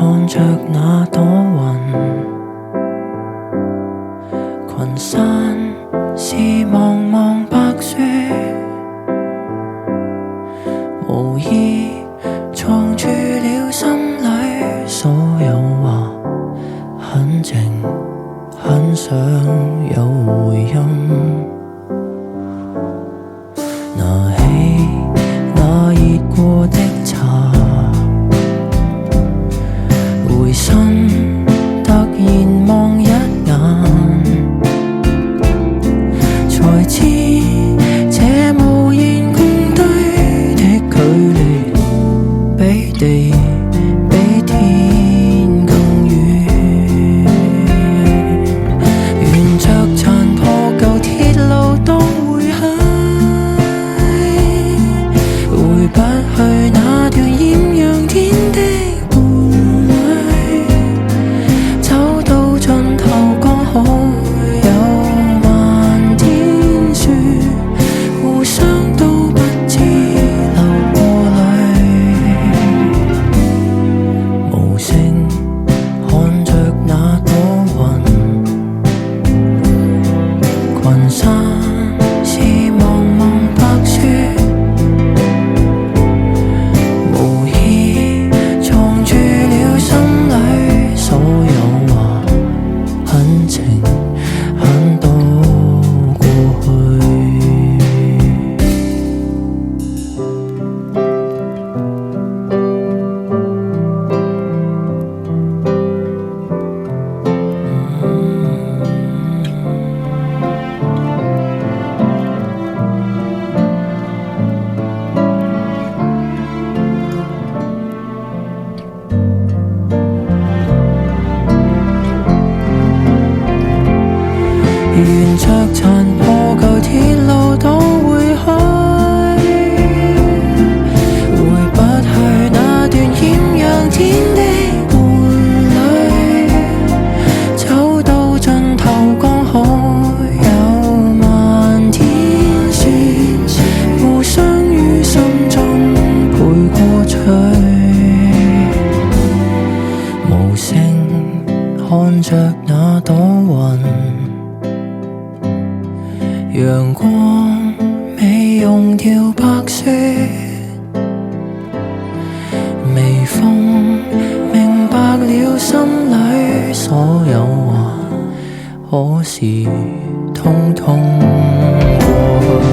看着那朵雲，群山是茫茫白雪，無意藏住了心裏所有話，很靜，很想有回音。拿起那熱過的茶，回身突然望一眼，才知這無言共對的距離，比地比天更遠。沿着殘破舊鐵路當回響，回不去那段豔陽天的伴侶，走到盡頭剛好有漫天雪，互相都不知流過淚，無聲看着那朵雲，群山是茫茫白雪，無意藏住了心裏所有話，很靜，很多過去。沿着殘破舊鐵路當回去，回不去那段豔陽天的伴侶，走到盡頭剛好有漫天雪，互相於心中陪過醉，無聲看着那朵雲，陽光未溶掉白雪，微風明白了心裏所有話，可是通通過去。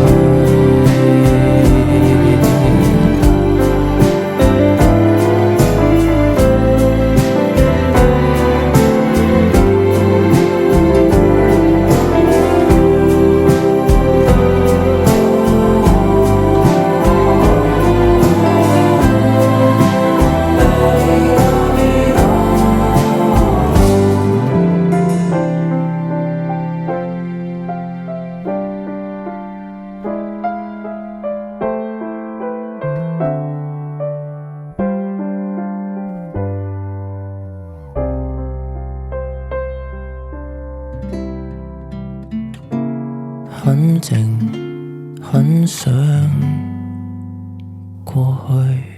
很靜，很想過去。